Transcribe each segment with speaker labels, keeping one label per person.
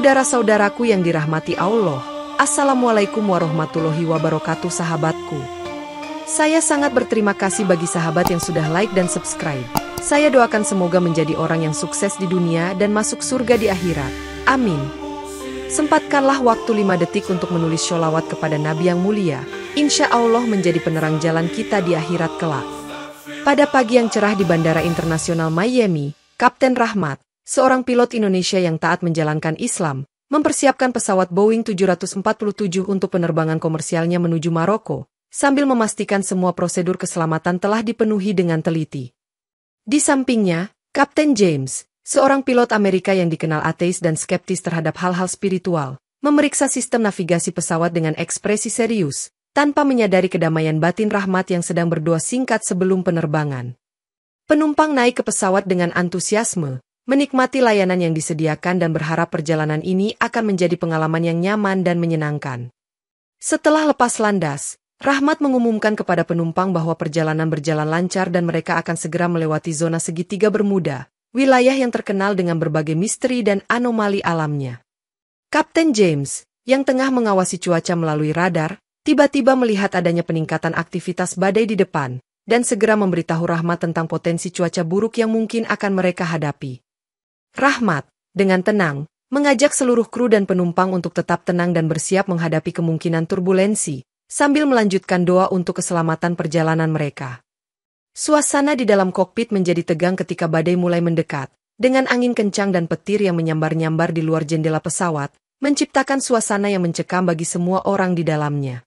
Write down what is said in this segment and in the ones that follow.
Speaker 1: Saudara-saudaraku yang dirahmati Allah, Assalamualaikum warahmatullahi wabarakatuh sahabatku. Saya sangat berterima kasih bagi sahabat yang sudah like dan subscribe. Saya doakan semoga menjadi orang yang sukses di dunia dan masuk surga di akhirat. Amin. Sempatkanlah waktu 5 detik untuk menulis sholawat kepada Nabi yang mulia. Insya Allah menjadi penerang jalan kita di akhirat kelak. Pada pagi yang cerah di Bandara Internasional Miami, Kapten Rahmat, seorang pilot Indonesia yang taat menjalankan Islam, mempersiapkan pesawat Boeing 747 untuk penerbangan komersialnya menuju Maroko, sambil memastikan semua prosedur keselamatan telah dipenuhi dengan teliti. Di sampingnya, Kapten James, seorang pilot Amerika yang dikenal ateis dan skeptis terhadap hal-hal spiritual, memeriksa sistem navigasi pesawat dengan ekspresi serius, tanpa menyadari kedamaian batin Rahmat yang sedang berdoa singkat sebelum penerbangan. Penumpang naik ke pesawat dengan antusiasme, menikmati layanan yang disediakan dan berharap perjalanan ini akan menjadi pengalaman yang nyaman dan menyenangkan. Setelah lepas landas, Rahmat mengumumkan kepada penumpang bahwa perjalanan berjalan lancar dan mereka akan segera melewati zona segitiga Bermuda, wilayah yang terkenal dengan berbagai misteri dan anomali alamnya. Kapten James, yang tengah mengawasi cuaca melalui radar, tiba-tiba melihat adanya peningkatan aktivitas badai di depan, dan segera memberitahu Rahmat tentang potensi cuaca buruk yang mungkin akan mereka hadapi. Rahmat, dengan tenang, mengajak seluruh kru dan penumpang untuk tetap tenang dan bersiap menghadapi kemungkinan turbulensi, sambil melanjutkan doa untuk keselamatan perjalanan mereka. Suasana di dalam kokpit menjadi tegang ketika badai mulai mendekat, dengan angin kencang dan petir yang menyambar-nyambar di luar jendela pesawat, menciptakan suasana yang mencekam bagi semua orang di dalamnya.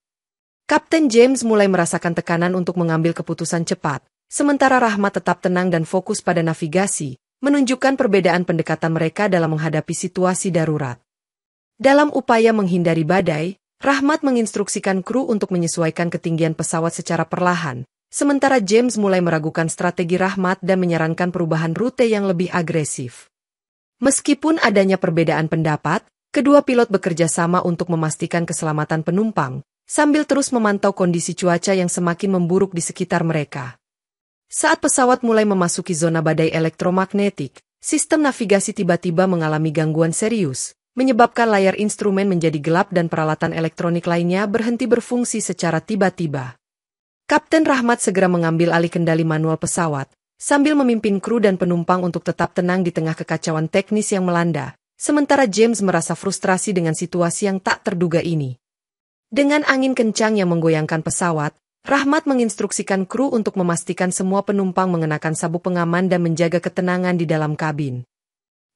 Speaker 1: Kapten James mulai merasakan tekanan untuk mengambil keputusan cepat, sementara Rahmat tetap tenang dan fokus pada navigasi, menunjukkan perbedaan pendekatan mereka dalam menghadapi situasi darurat. Dalam upaya menghindari badai, Rahmat menginstruksikan kru untuk menyesuaikan ketinggian pesawat secara perlahan, sementara James mulai meragukan strategi Rahmat dan menyarankan perubahan rute yang lebih agresif. Meskipun adanya perbedaan pendapat, kedua pilot bekerja sama untuk memastikan keselamatan penumpang, sambil terus memantau kondisi cuaca yang semakin memburuk di sekitar mereka. Saat pesawat mulai memasuki zona badai elektromagnetik, sistem navigasi tiba-tiba mengalami gangguan serius, menyebabkan layar instrumen menjadi gelap dan peralatan elektronik lainnya berhenti berfungsi secara tiba-tiba. Kapten Rahmat segera mengambil alih kendali manual pesawat, sambil memimpin kru dan penumpang untuk tetap tenang di tengah kekacauan teknis yang melanda, sementara James merasa frustrasi dengan situasi yang tak terduga ini. Dengan angin kencang yang menggoyangkan pesawat, Rahmat menginstruksikan kru untuk memastikan semua penumpang mengenakan sabuk pengaman dan menjaga ketenangan di dalam kabin.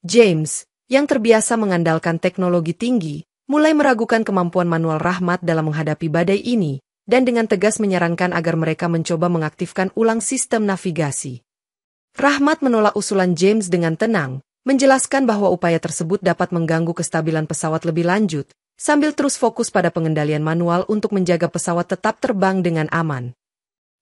Speaker 1: James, yang terbiasa mengandalkan teknologi tinggi, mulai meragukan kemampuan manual Rahmat dalam menghadapi badai ini, dan dengan tegas menyarankan agar mereka mencoba mengaktifkan ulang sistem navigasi. Rahmat menolak usulan James dengan tenang, menjelaskan bahwa upaya tersebut dapat mengganggu kestabilan pesawat lebih lanjut, sambil terus fokus pada pengendalian manual untuk menjaga pesawat tetap terbang dengan aman.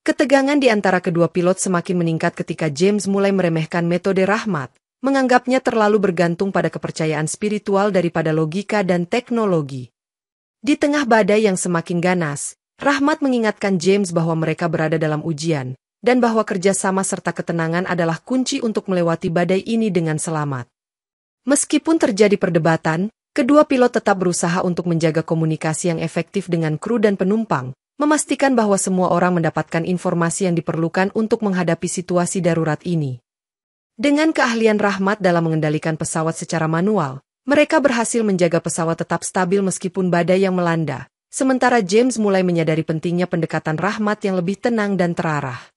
Speaker 1: Ketegangan di antara kedua pilot semakin meningkat ketika James mulai meremehkan metode Rahmat, menganggapnya terlalu bergantung pada kepercayaan spiritual daripada logika dan teknologi. Di tengah badai yang semakin ganas, Rahmat mengingatkan James bahwa mereka berada dalam ujian, dan bahwa kerjasama serta ketenangan adalah kunci untuk melewati badai ini dengan selamat. Meskipun terjadi perdebatan, kedua pilot tetap berusaha untuk menjaga komunikasi yang efektif dengan kru dan penumpang, memastikan bahwa semua orang mendapatkan informasi yang diperlukan untuk menghadapi situasi darurat ini. Dengan keahlian Rahmat dalam mengendalikan pesawat secara manual, mereka berhasil menjaga pesawat tetap stabil meskipun badai yang melanda, sementara James mulai menyadari pentingnya pendekatan Rahmat yang lebih tenang dan terarah.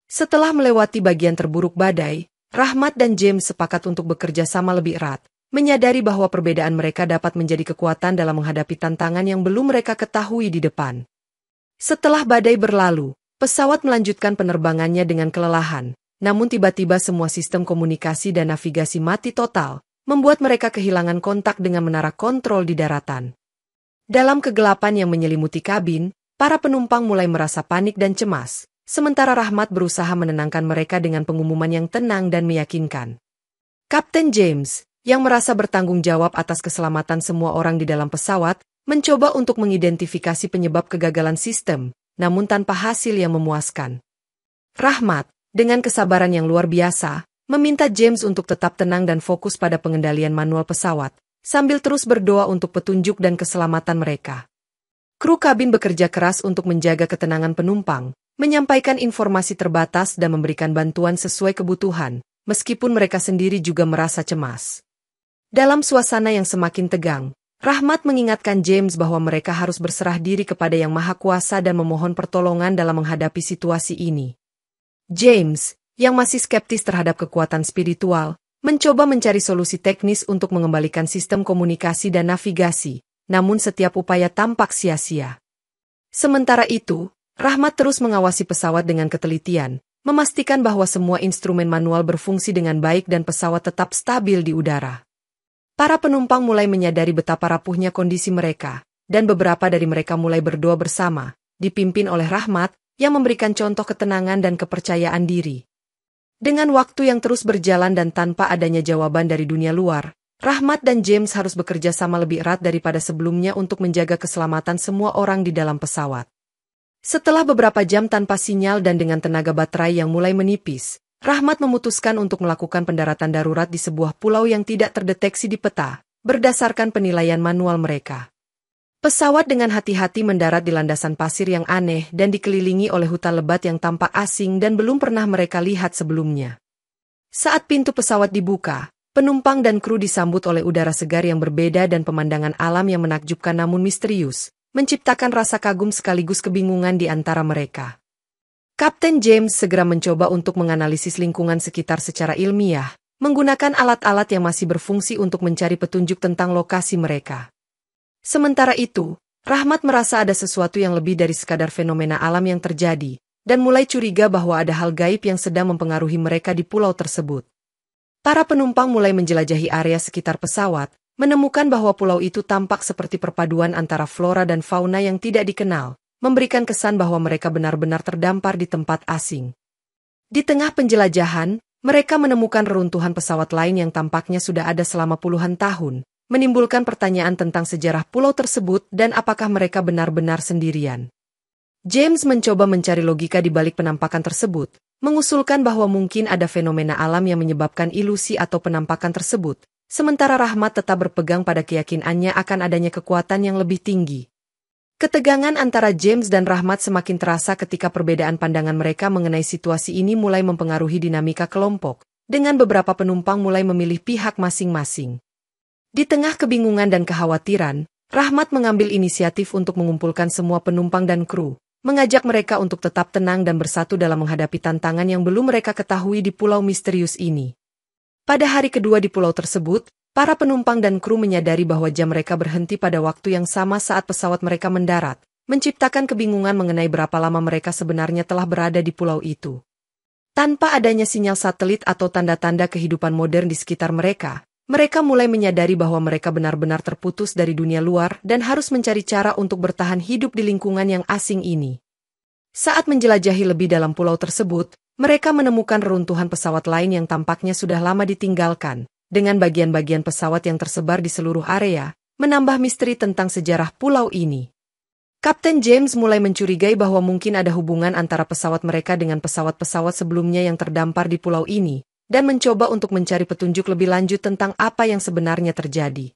Speaker 1: Setelah melewati bagian terburuk badai, Rahmat dan James sepakat untuk bekerja sama lebih erat, menyadari bahwa perbedaan mereka dapat menjadi kekuatan dalam menghadapi tantangan yang belum mereka ketahui di depan. Setelah badai berlalu, pesawat melanjutkan penerbangannya dengan kelelahan, namun tiba-tiba semua sistem komunikasi dan navigasi mati total, membuat mereka kehilangan kontak dengan menara kontrol di daratan. Dalam kegelapan yang menyelimuti kabin, para penumpang mulai merasa panik dan cemas, sementara Rahmat berusaha menenangkan mereka dengan pengumuman yang tenang dan meyakinkan. Kapten James, yang merasa bertanggung jawab atas keselamatan semua orang di dalam pesawat, mencoba untuk mengidentifikasi penyebab kegagalan sistem, namun tanpa hasil yang memuaskan. Rahmat, dengan kesabaran yang luar biasa, meminta James untuk tetap tenang dan fokus pada pengendalian manual pesawat, sambil terus berdoa untuk petunjuk dan keselamatan mereka. Kru kabin bekerja keras untuk menjaga ketenangan penumpang, menyampaikan informasi terbatas dan memberikan bantuan sesuai kebutuhan, meskipun mereka sendiri juga merasa cemas. Dalam suasana yang semakin tegang, Rahmat mengingatkan James bahwa mereka harus berserah diri kepada Yang Maha Kuasa dan memohon pertolongan dalam menghadapi situasi ini. James, yang masih skeptis terhadap kekuatan spiritual, mencoba mencari solusi teknis untuk mengembalikan sistem komunikasi dan navigasi, namun setiap upaya tampak sia-sia. Sementara itu, Rahmat terus mengawasi pesawat dengan ketelitian, memastikan bahwa semua instrumen manual berfungsi dengan baik dan pesawat tetap stabil di udara. Para penumpang mulai menyadari betapa rapuhnya kondisi mereka, dan beberapa dari mereka mulai berdoa bersama, dipimpin oleh Rahmat, yang memberikan contoh ketenangan dan kepercayaan diri. Dengan waktu yang terus berjalan dan tanpa adanya jawaban dari dunia luar, Rahmat dan James harus bekerja sama lebih erat daripada sebelumnya untuk menjaga keselamatan semua orang di dalam pesawat. Setelah beberapa jam tanpa sinyal dan dengan tenaga baterai yang mulai menipis, Rahmat memutuskan untuk melakukan pendaratan darurat di sebuah pulau yang tidak terdeteksi di peta, berdasarkan penilaian manual mereka. Pesawat dengan hati-hati mendarat di landasan pasir yang aneh dan dikelilingi oleh hutan lebat yang tampak asing dan belum pernah mereka lihat sebelumnya. Saat pintu pesawat dibuka, penumpang dan kru disambut oleh udara segar yang berbeda dan pemandangan alam yang menakjubkan namun misterius, menciptakan rasa kagum sekaligus kebingungan di antara mereka. Kapten James segera mencoba untuk menganalisis lingkungan sekitar secara ilmiah, menggunakan alat-alat yang masih berfungsi untuk mencari petunjuk tentang lokasi mereka. Sementara itu, Rahmat merasa ada sesuatu yang lebih dari sekadar fenomena alam yang terjadi, dan mulai curiga bahwa ada hal gaib yang sedang mempengaruhi mereka di pulau tersebut. Para penumpang mulai menjelajahi area sekitar pesawat, menemukan bahwa pulau itu tampak seperti perpaduan antara flora dan fauna yang tidak dikenal, memberikan kesan bahwa mereka benar-benar terdampar di tempat asing. Di tengah penjelajahan, mereka menemukan reruntuhan pesawat lain yang tampaknya sudah ada selama puluhan tahun, menimbulkan pertanyaan tentang sejarah pulau tersebut dan apakah mereka benar-benar sendirian. James mencoba mencari logika di balik penampakan tersebut, mengusulkan bahwa mungkin ada fenomena alam yang menyebabkan ilusi atau penampakan tersebut, sementara Rahmat tetap berpegang pada keyakinannya akan adanya kekuatan yang lebih tinggi. Ketegangan antara James dan Rahmat semakin terasa ketika perbedaan pandangan mereka mengenai situasi ini mulai mempengaruhi dinamika kelompok, dengan beberapa penumpang mulai memilih pihak masing-masing. Di tengah kebingungan dan kekhawatiran, Rahmat mengambil inisiatif untuk mengumpulkan semua penumpang dan kru, mengajak mereka untuk tetap tenang dan bersatu dalam menghadapi tantangan yang belum mereka ketahui di pulau misterius ini. Pada hari kedua di pulau tersebut, para penumpang dan kru menyadari bahwa jam mereka berhenti pada waktu yang sama saat pesawat mereka mendarat, menciptakan kebingungan mengenai berapa lama mereka sebenarnya telah berada di pulau itu. Tanpa adanya sinyal satelit atau tanda-tanda kehidupan modern di sekitar mereka, mereka mulai menyadari bahwa mereka benar-benar terputus dari dunia luar dan harus mencari cara untuk bertahan hidup di lingkungan yang asing ini. Saat menjelajahi lebih dalam pulau tersebut, mereka menemukan reruntuhan pesawat lain yang tampaknya sudah lama ditinggalkan, dengan bagian-bagian pesawat yang tersebar di seluruh area, menambah misteri tentang sejarah pulau ini. Kapten James mulai mencurigai bahwa mungkin ada hubungan antara pesawat mereka dengan pesawat-pesawat sebelumnya yang terdampar di pulau ini, dan mencoba untuk mencari petunjuk lebih lanjut tentang apa yang sebenarnya terjadi.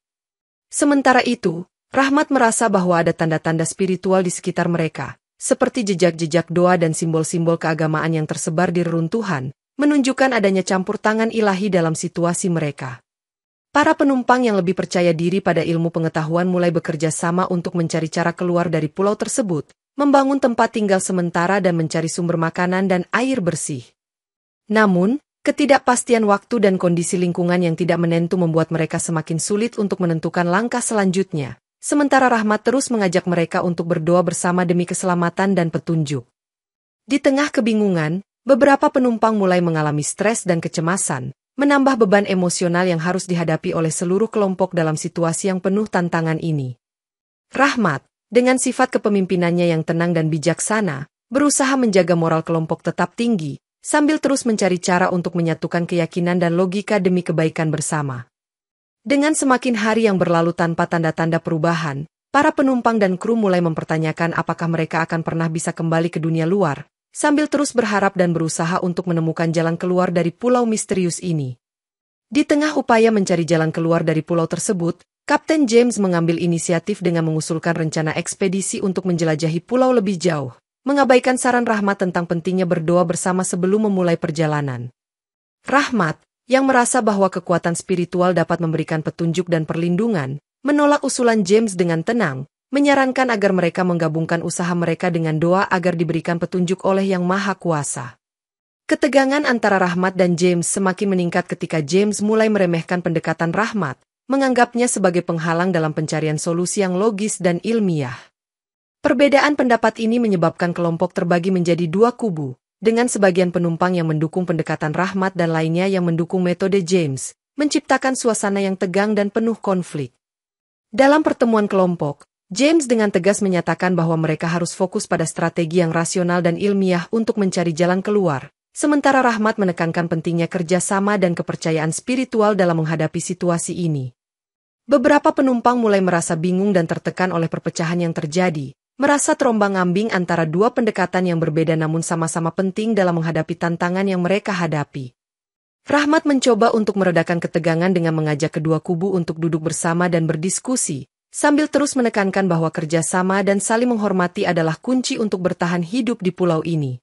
Speaker 1: Sementara itu, Rahmat merasa bahwa ada tanda-tanda spiritual di sekitar mereka, seperti jejak-jejak doa dan simbol-simbol keagamaan yang tersebar di reruntuhan, menunjukkan adanya campur tangan ilahi dalam situasi mereka. Para penumpang yang lebih percaya diri pada ilmu pengetahuan mulai bekerja sama untuk mencari cara keluar dari pulau tersebut, membangun tempat tinggal sementara dan mencari sumber makanan dan air bersih. Namun, ketidakpastian waktu dan kondisi lingkungan yang tidak menentu membuat mereka semakin sulit untuk menentukan langkah selanjutnya. Sementara Rahmat terus mengajak mereka untuk berdoa bersama demi keselamatan dan petunjuk. Di tengah kebingungan, beberapa penumpang mulai mengalami stres dan kecemasan, menambah beban emosional yang harus dihadapi oleh seluruh kelompok dalam situasi yang penuh tantangan ini. Rahmat, dengan sifat kepemimpinannya yang tenang dan bijaksana, berusaha menjaga moral kelompok tetap tinggi, sambil terus mencari cara untuk menyatukan keyakinan dan logika demi kebaikan bersama. Dengan semakin hari yang berlalu tanpa tanda-tanda perubahan, para penumpang dan kru mulai mempertanyakan apakah mereka akan pernah bisa kembali ke dunia luar, sambil terus berharap dan berusaha untuk menemukan jalan keluar dari pulau misterius ini. Di tengah upaya mencari jalan keluar dari pulau tersebut, Kapten James mengambil inisiatif dengan mengusulkan rencana ekspedisi untuk menjelajahi pulau lebih jauh, mengabaikan saran Rahmat tentang pentingnya berdoa bersama sebelum memulai perjalanan. Rahmat, yang merasa bahwa kekuatan spiritual dapat memberikan petunjuk dan perlindungan, menolak usulan James dengan tenang, menyarankan agar mereka menggabungkan usaha mereka dengan doa agar diberikan petunjuk oleh Yang Maha Kuasa. Ketegangan antara Rahmat dan James semakin meningkat ketika James mulai meremehkan pendekatan Rahmat, menganggapnya sebagai penghalang dalam pencarian solusi yang logis dan ilmiah. Perbedaan pendapat ini menyebabkan kelompok terbagi menjadi dua kubu, dengan sebagian penumpang yang mendukung pendekatan Rahmat dan lainnya yang mendukung metode James, menciptakan suasana yang tegang dan penuh konflik. Dalam pertemuan kelompok, James dengan tegas menyatakan bahwa mereka harus fokus pada strategi yang rasional dan ilmiah untuk mencari jalan keluar, sementara Rahmat menekankan pentingnya kerjasama dan kepercayaan spiritual dalam menghadapi situasi ini. Beberapa penumpang mulai merasa bingung dan tertekan oleh perpecahan yang terjadi, merasa terombang-ambing antara dua pendekatan yang berbeda namun sama-sama penting dalam menghadapi tantangan yang mereka hadapi. Rahmat mencoba untuk meredakan ketegangan dengan mengajak kedua kubu untuk duduk bersama dan berdiskusi, sambil terus menekankan bahwa kerjasama dan saling menghormati adalah kunci untuk bertahan hidup di pulau ini.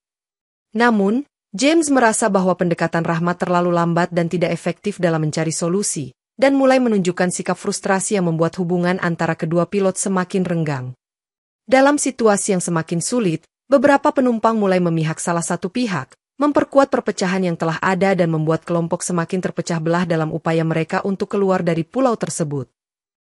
Speaker 1: Namun, James merasa bahwa pendekatan Rahmat terlalu lambat dan tidak efektif dalam mencari solusi, dan mulai menunjukkan sikap frustrasi yang membuat hubungan antara kedua pilot semakin renggang. Dalam situasi yang semakin sulit, beberapa penumpang mulai memihak salah satu pihak, memperkuat perpecahan yang telah ada dan membuat kelompok semakin terpecah belah dalam upaya mereka untuk keluar dari pulau tersebut.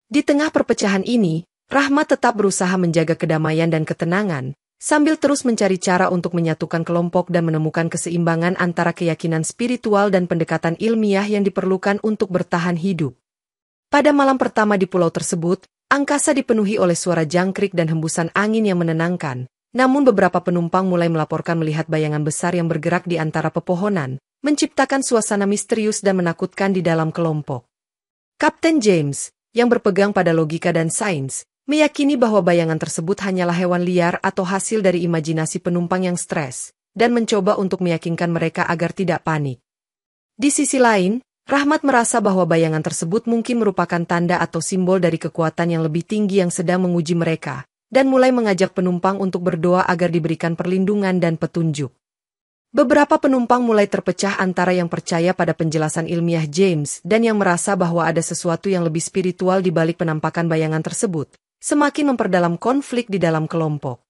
Speaker 1: Di tengah perpecahan ini, Rahmat tetap berusaha menjaga kedamaian dan ketenangan, sambil terus mencari cara untuk menyatukan kelompok dan menemukan keseimbangan antara keyakinan spiritual dan pendekatan ilmiah yang diperlukan untuk bertahan hidup. Pada malam pertama di pulau tersebut, angkasa dipenuhi oleh suara jangkrik dan hembusan angin yang menenangkan, namun beberapa penumpang mulai melaporkan melihat bayangan besar yang bergerak di antara pepohonan, menciptakan suasana misterius dan menakutkan di dalam kelompok. Kapten James, yang berpegang pada logika dan sains, meyakini bahwa bayangan tersebut hanyalah hewan liar atau hasil dari imajinasi penumpang yang stres, dan mencoba untuk meyakinkan mereka agar tidak panik. Di sisi lain, Rahmat merasa bahwa bayangan tersebut mungkin merupakan tanda atau simbol dari kekuatan yang lebih tinggi yang sedang menguji mereka, dan mulai mengajak penumpang untuk berdoa agar diberikan perlindungan dan petunjuk. Beberapa penumpang mulai terpecah antara yang percaya pada penjelasan ilmiah James dan yang merasa bahwa ada sesuatu yang lebih spiritual di balik penampakan bayangan tersebut, semakin memperdalam konflik di dalam kelompok.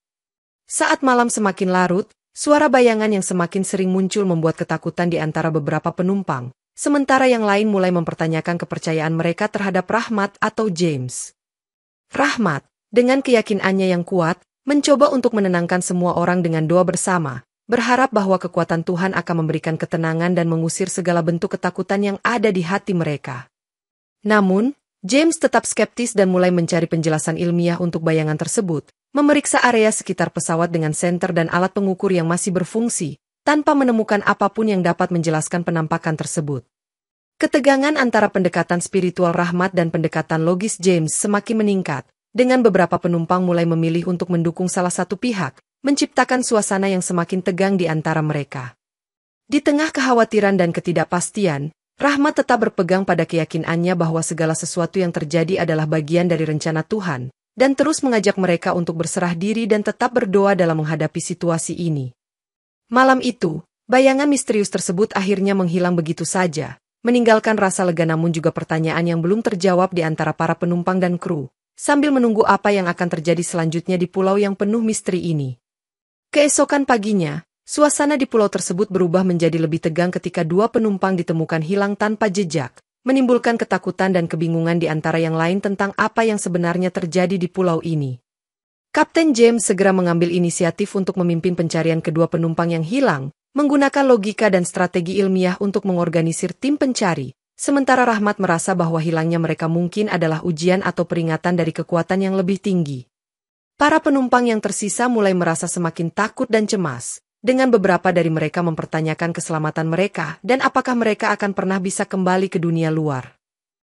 Speaker 1: Saat malam semakin larut, suara bayangan yang semakin sering muncul membuat ketakutan di antara beberapa penumpang, sementara yang lain mulai mempertanyakan kepercayaan mereka terhadap Rahmat atau James. Rahmat, dengan keyakinannya yang kuat, mencoba untuk menenangkan semua orang dengan doa bersama, berharap bahwa kekuatan Tuhan akan memberikan ketenangan dan mengusir segala bentuk ketakutan yang ada di hati mereka. Namun, James tetap skeptis dan mulai mencari penjelasan ilmiah untuk bayangan tersebut, memeriksa area sekitar pesawat dengan senter dan alat pengukur yang masih berfungsi, tanpa menemukan apapun yang dapat menjelaskan penampakan tersebut. Ketegangan antara pendekatan spiritual Rahmat dan pendekatan logis James semakin meningkat, dengan beberapa penumpang mulai memilih untuk mendukung salah satu pihak, menciptakan suasana yang semakin tegang di antara mereka. Di tengah kekhawatiran dan ketidakpastian, Rahmat tetap berpegang pada keyakinannya bahwa segala sesuatu yang terjadi adalah bagian dari rencana Tuhan, dan terus mengajak mereka untuk berserah diri dan tetap berdoa dalam menghadapi situasi ini. Malam itu, bayangan misterius tersebut akhirnya menghilang begitu saja, meninggalkan rasa lega namun juga pertanyaan yang belum terjawab di antara para penumpang dan kru, sambil menunggu apa yang akan terjadi selanjutnya di pulau yang penuh misteri ini. Keesokan paginya, suasana di pulau tersebut berubah menjadi lebih tegang ketika dua penumpang ditemukan hilang tanpa jejak, menimbulkan ketakutan dan kebingungan di antara yang lain tentang apa yang sebenarnya terjadi di pulau ini. Kapten James segera mengambil inisiatif untuk memimpin pencarian kedua penumpang yang hilang, menggunakan logika dan strategi ilmiah untuk mengorganisir tim pencari, sementara Rahmat merasa bahwa hilangnya mereka mungkin adalah ujian atau peringatan dari kekuatan yang lebih tinggi. Para penumpang yang tersisa mulai merasa semakin takut dan cemas, dengan beberapa dari mereka mempertanyakan keselamatan mereka dan apakah mereka akan pernah bisa kembali ke dunia luar.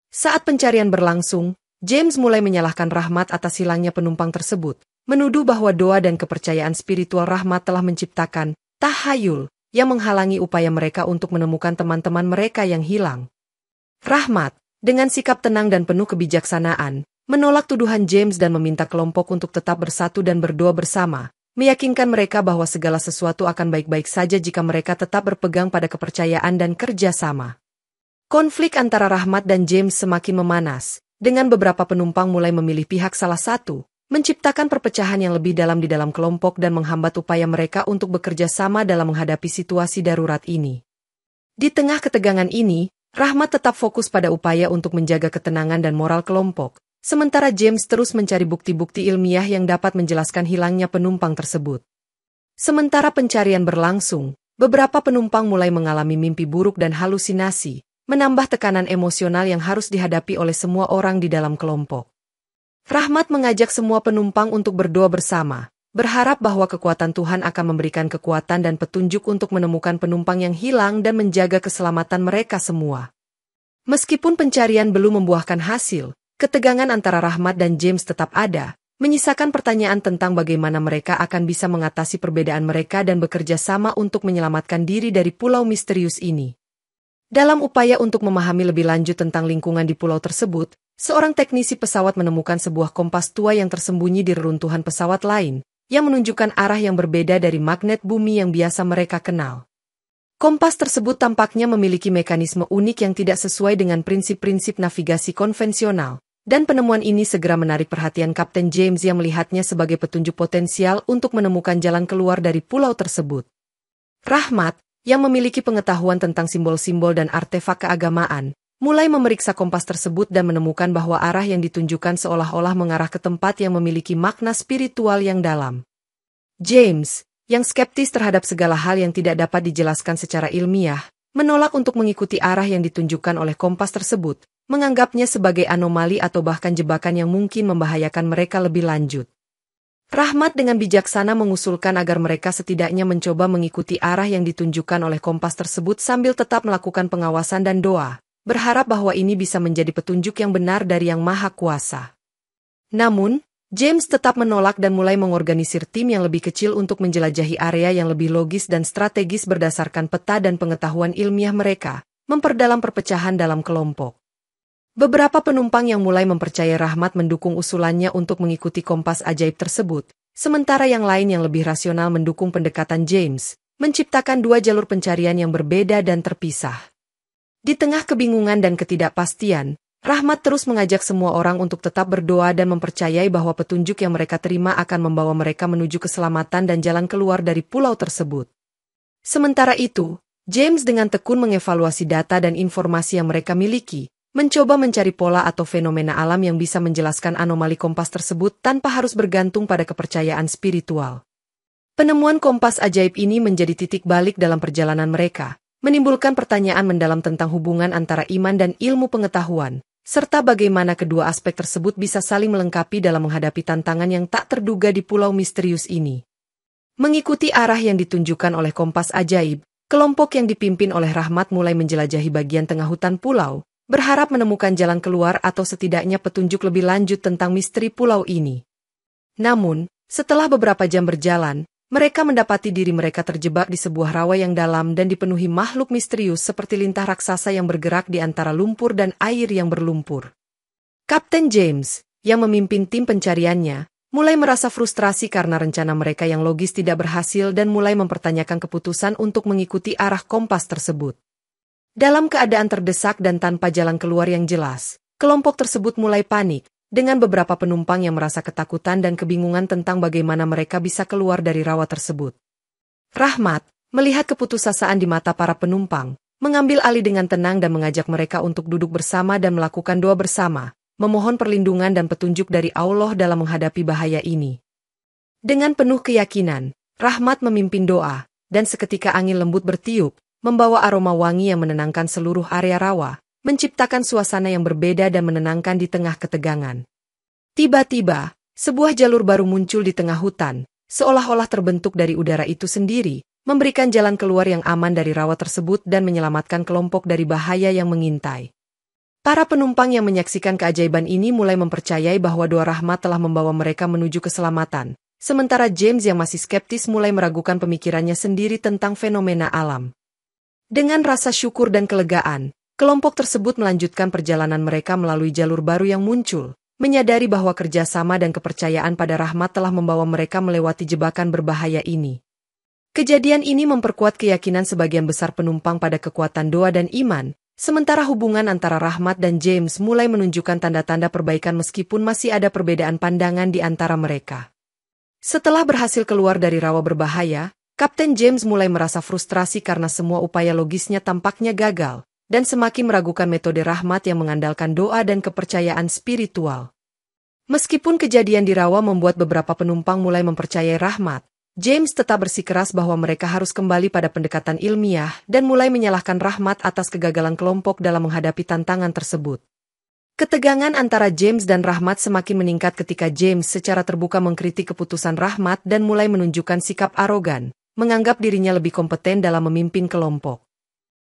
Speaker 1: Saat pencarian berlangsung, James mulai menyalahkan Rahmat atas hilangnya penumpang tersebut, menuduh bahwa doa dan kepercayaan spiritual Rahmat telah menciptakan tahayul yang menghalangi upaya mereka untuk menemukan teman-teman mereka yang hilang. Rahmat, dengan sikap tenang dan penuh kebijaksanaan, menolak tuduhan James dan meminta kelompok untuk tetap bersatu dan berdoa bersama, meyakinkan mereka bahwa segala sesuatu akan baik-baik saja jika mereka tetap berpegang pada kepercayaan dan kerja sama. Konflik antara Rahmat dan James semakin memanas, dengan beberapa penumpang mulai memilih pihak salah satu, menciptakan perpecahan yang lebih dalam di dalam kelompok dan menghambat upaya mereka untuk bekerja sama dalam menghadapi situasi darurat ini. Di tengah ketegangan ini, Rahmat tetap fokus pada upaya untuk menjaga ketenangan dan moral kelompok, sementara James terus mencari bukti-bukti ilmiah yang dapat menjelaskan hilangnya penumpang tersebut. Sementara pencarian berlangsung, beberapa penumpang mulai mengalami mimpi buruk dan halusinasi, menambah tekanan emosional yang harus dihadapi oleh semua orang di dalam kelompok. Rahmat mengajak semua penumpang untuk berdoa bersama, berharap bahwa kekuatan Tuhan akan memberikan kekuatan dan petunjuk untuk menemukan penumpang yang hilang dan menjaga keselamatan mereka semua. Meskipun pencarian belum membuahkan hasil, ketegangan antara Rahmat dan James tetap ada, menyisakan pertanyaan tentang bagaimana mereka akan bisa mengatasi perbedaan mereka dan bekerja sama untuk menyelamatkan diri dari pulau misterius ini. Dalam upaya untuk memahami lebih lanjut tentang lingkungan di pulau tersebut, seorang teknisi pesawat menemukan sebuah kompas tua yang tersembunyi di reruntuhan pesawat lain, yang menunjukkan arah yang berbeda dari magnet bumi yang biasa mereka kenal. Kompas tersebut tampaknya memiliki mekanisme unik yang tidak sesuai dengan prinsip-prinsip navigasi konvensional, dan penemuan ini segera menarik perhatian Kapten James yang melihatnya sebagai petunjuk potensial untuk menemukan jalan keluar dari pulau tersebut. Rahmat, yang memiliki pengetahuan tentang simbol-simbol dan artefak keagamaan, mulai memeriksa kompas tersebut dan menemukan bahwa arah yang ditunjukkan seolah-olah mengarah ke tempat yang memiliki makna spiritual yang dalam. James, yang skeptis terhadap segala hal yang tidak dapat dijelaskan secara ilmiah, menolak untuk mengikuti arah yang ditunjukkan oleh kompas tersebut, menganggapnya sebagai anomali atau bahkan jebakan yang mungkin membahayakan mereka lebih lanjut. Rahmat dengan bijaksana mengusulkan agar mereka setidaknya mencoba mengikuti arah yang ditunjukkan oleh kompas tersebut sambil tetap melakukan pengawasan dan doa, berharap bahwa ini bisa menjadi petunjuk yang benar dari Yang Maha Kuasa. Namun, James tetap menolak dan mulai mengorganisir tim yang lebih kecil untuk menjelajahi area yang lebih logis dan strategis berdasarkan peta dan pengetahuan ilmiah mereka, memperdalam perpecahan dalam kelompok. Beberapa penumpang yang mulai mempercayai Rahmat mendukung usulannya untuk mengikuti kompas ajaib tersebut, sementara yang lain yang lebih rasional mendukung pendekatan James, menciptakan dua jalur pencarian yang berbeda dan terpisah. Di tengah kebingungan dan ketidakpastian, Rahmat terus mengajak semua orang untuk tetap berdoa dan mempercayai bahwa petunjuk yang mereka terima akan membawa mereka menuju keselamatan dan jalan keluar dari pulau tersebut. Sementara itu, James dengan tekun mengevaluasi data dan informasi yang mereka miliki, mencoba mencari pola atau fenomena alam yang bisa menjelaskan anomali kompas tersebut tanpa harus bergantung pada kepercayaan spiritual. Penemuan kompas ajaib ini menjadi titik balik dalam perjalanan mereka, menimbulkan pertanyaan mendalam tentang hubungan antara iman dan ilmu pengetahuan, serta bagaimana kedua aspek tersebut bisa saling melengkapi dalam menghadapi tantangan yang tak terduga di pulau misterius ini. Mengikuti arah yang ditunjukkan oleh kompas ajaib, kelompok yang dipimpin oleh Rahmat mulai menjelajahi bagian tengah hutan pulau, berharap menemukan jalan keluar atau setidaknya petunjuk lebih lanjut tentang misteri pulau ini. Namun, setelah beberapa jam berjalan, mereka mendapati diri mereka terjebak di sebuah rawa yang dalam dan dipenuhi makhluk misterius seperti lintah raksasa yang bergerak di antara lumpur dan air yang berlumpur. Kapten James, yang memimpin tim pencariannya, mulai merasa frustrasi karena rencana mereka yang logis tidak berhasil dan mulai mempertanyakan keputusan untuk mengikuti arah kompas tersebut. Dalam keadaan terdesak dan tanpa jalan keluar yang jelas, kelompok tersebut mulai panik, dengan beberapa penumpang yang merasa ketakutan dan kebingungan tentang bagaimana mereka bisa keluar dari rawa tersebut. Rahmat, melihat keputusasaan di mata para penumpang, mengambil alih dengan tenang dan mengajak mereka untuk duduk bersama dan melakukan doa bersama, memohon perlindungan dan petunjuk dari Allah dalam menghadapi bahaya ini. Dengan penuh keyakinan, Rahmat memimpin doa, dan seketika angin lembut bertiup, membawa aroma wangi yang menenangkan seluruh area rawa, menciptakan suasana yang berbeda dan menenangkan di tengah ketegangan. Tiba-tiba, sebuah jalur baru muncul di tengah hutan, seolah-olah terbentuk dari udara itu sendiri, memberikan jalan keluar yang aman dari rawa tersebut dan menyelamatkan kelompok dari bahaya yang mengintai. Para penumpang yang menyaksikan keajaiban ini mulai mempercayai bahwa doa Rahmat telah membawa mereka menuju keselamatan, sementara James yang masih skeptis mulai meragukan pemikirannya sendiri tentang fenomena alam. Dengan rasa syukur dan kelegaan, Kelompok tersebut melanjutkan perjalanan mereka melalui jalur baru yang muncul, menyadari bahwa kerjasama dan kepercayaan pada Rahmat telah membawa mereka melewati jebakan berbahaya ini. Kejadian ini memperkuat keyakinan sebagian besar penumpang pada kekuatan doa dan iman, sementara hubungan antara Rahmat dan James mulai menunjukkan tanda-tanda perbaikan meskipun masih ada perbedaan pandangan di antara mereka. Setelah berhasil keluar dari rawa berbahaya, Kapten James mulai merasa frustrasi karena semua upaya logisnya tampaknya gagal, dan semakin meragukan metode Rahmat yang mengandalkan doa dan kepercayaan spiritual. Meskipun kejadian di rawa membuat beberapa penumpang mulai mempercayai Rahmat, James tetap bersikeras bahwa mereka harus kembali pada pendekatan ilmiah dan mulai menyalahkan Rahmat atas kegagalan kelompok dalam menghadapi tantangan tersebut. Ketegangan antara James dan Rahmat semakin meningkat ketika James secara terbuka mengkritik keputusan Rahmat dan mulai menunjukkan sikap arogan, menganggap dirinya lebih kompeten dalam memimpin kelompok.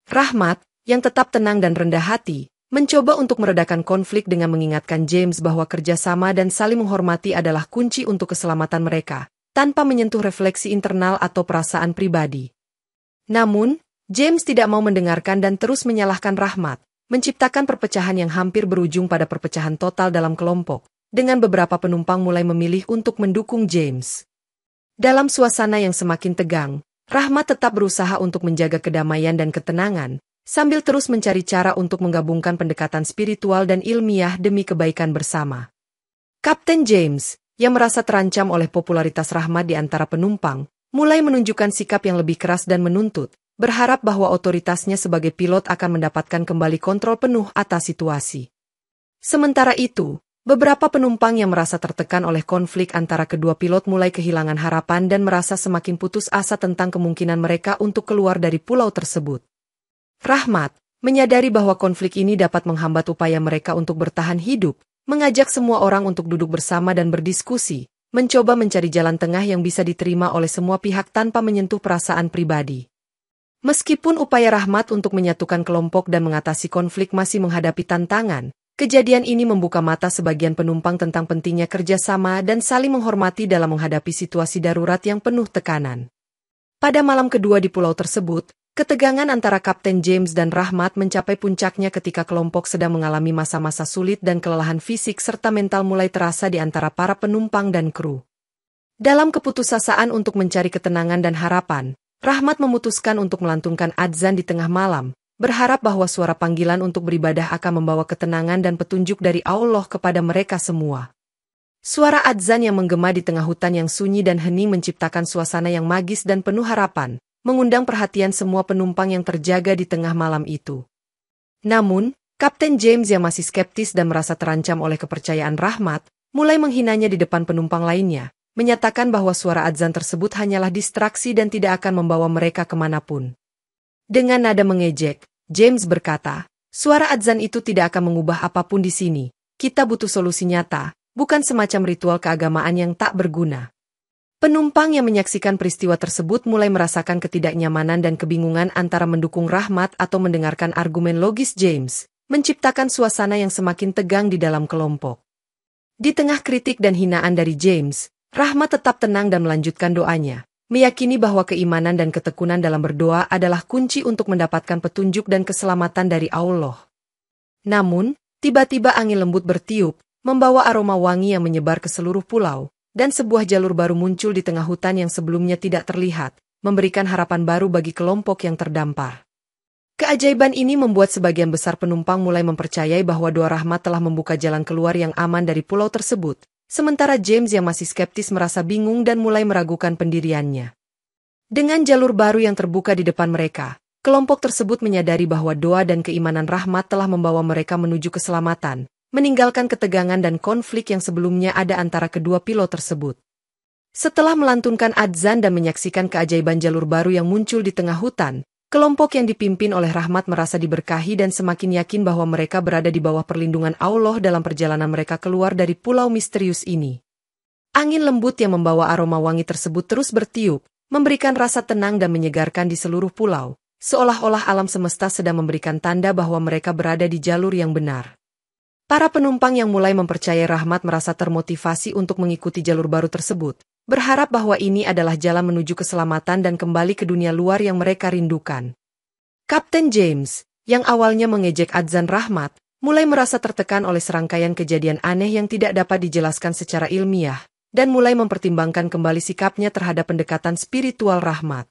Speaker 1: Rahmat, yang tetap tenang dan rendah hati, mencoba untuk meredakan konflik dengan mengingatkan James bahwa kerjasama dan saling menghormati adalah kunci untuk keselamatan mereka, tanpa menyentuh refleksi internal atau perasaan pribadi. Namun, James tidak mau mendengarkan dan terus menyalahkan Rahmat, menciptakan perpecahan yang hampir berujung pada perpecahan total dalam kelompok, dengan beberapa penumpang mulai memilih untuk mendukung James. Dalam suasana yang semakin tegang, Rahmat tetap berusaha untuk menjaga kedamaian dan ketenangan, sambil terus mencari cara untuk menggabungkan pendekatan spiritual dan ilmiah demi kebaikan bersama. Kapten James, yang merasa terancam oleh popularitas Rahmat di antara penumpang, mulai menunjukkan sikap yang lebih keras dan menuntut, berharap bahwa otoritasnya sebagai pilot akan mendapatkan kembali kontrol penuh atas situasi. Sementara itu, beberapa penumpang yang merasa tertekan oleh konflik antara kedua pilot mulai kehilangan harapan dan merasa semakin putus asa tentang kemungkinan mereka untuk keluar dari pulau tersebut. Rahmat, menyadari bahwa konflik ini dapat menghambat upaya mereka untuk bertahan hidup, mengajak semua orang untuk duduk bersama dan berdiskusi, mencoba mencari jalan tengah yang bisa diterima oleh semua pihak tanpa menyentuh perasaan pribadi. Meskipun upaya Rahmat untuk menyatukan kelompok dan mengatasi konflik masih menghadapi tantangan, kejadian ini membuka mata sebagian penumpang tentang pentingnya kerjasama dan saling menghormati dalam menghadapi situasi darurat yang penuh tekanan. Pada malam kedua di pulau tersebut, ketegangan antara Kapten James dan Rahmat mencapai puncaknya ketika kelompok sedang mengalami masa-masa sulit dan kelelahan fisik serta mental mulai terasa di antara para penumpang dan kru. Dalam keputusasaan untuk mencari ketenangan dan harapan, Rahmat memutuskan untuk melantunkan adzan di tengah malam, berharap bahwa suara panggilan untuk beribadah akan membawa ketenangan dan petunjuk dari Allah kepada mereka semua. Suara adzan yang menggema di tengah hutan yang sunyi dan hening menciptakan suasana yang magis dan penuh harapan, mengundang perhatian semua penumpang yang terjaga di tengah malam itu. Namun, Kapten James yang masih skeptis dan merasa terancam oleh kepercayaan Rahmat, mulai menghinanya di depan penumpang lainnya, menyatakan bahwa suara adzan tersebut hanyalah distraksi dan tidak akan membawa mereka kemanapun. Dengan nada mengejek, James berkata, "Suara adzan itu tidak akan mengubah apapun di sini. Kita butuh solusi nyata, bukan semacam ritual keagamaan yang tak berguna." Penumpang yang menyaksikan peristiwa tersebut mulai merasakan ketidaknyamanan dan kebingungan antara mendukung Rahmat atau mendengarkan argumen logis James, menciptakan suasana yang semakin tegang di dalam kelompok. Di tengah kritik dan hinaan dari James, Rahmat tetap tenang dan melanjutkan doanya, meyakini bahwa keimanan dan ketekunan dalam berdoa adalah kunci untuk mendapatkan petunjuk dan keselamatan dari Allah. Namun, tiba-tiba angin lembut bertiup, membawa aroma wangi yang menyebar ke seluruh pulau, dan sebuah jalur baru muncul di tengah hutan yang sebelumnya tidak terlihat, memberikan harapan baru bagi kelompok yang terdampar. Keajaiban ini membuat sebagian besar penumpang mulai mempercayai bahwa doa Rahmat telah membuka jalan keluar yang aman dari pulau tersebut, sementara James yang masih skeptis merasa bingung dan mulai meragukan pendiriannya. Dengan jalur baru yang terbuka di depan mereka, kelompok tersebut menyadari bahwa doa dan keimanan Rahmat telah membawa mereka menuju keselamatan, meninggalkan ketegangan dan konflik yang sebelumnya ada antara kedua pilot tersebut. Setelah melantunkan adzan dan menyaksikan keajaiban jalur baru yang muncul di tengah hutan, kelompok yang dipimpin oleh Rahmat merasa diberkahi dan semakin yakin bahwa mereka berada di bawah perlindungan Allah dalam perjalanan mereka keluar dari pulau misterius ini. Angin lembut yang membawa aroma wangi tersebut terus bertiup, memberikan rasa tenang dan menyegarkan di seluruh pulau, seolah-olah alam semesta sedang memberikan tanda bahwa mereka berada di jalur yang benar. Para penumpang yang mulai mempercayai Rahmat merasa termotivasi untuk mengikuti jalur baru tersebut, berharap bahwa ini adalah jalan menuju keselamatan dan kembali ke dunia luar yang mereka rindukan. Kapten James, yang awalnya mengejek Adzan Rahmat, mulai merasa tertekan oleh serangkaian kejadian aneh yang tidak dapat dijelaskan secara ilmiah, dan mulai mempertimbangkan kembali sikapnya terhadap pendekatan spiritual Rahmat.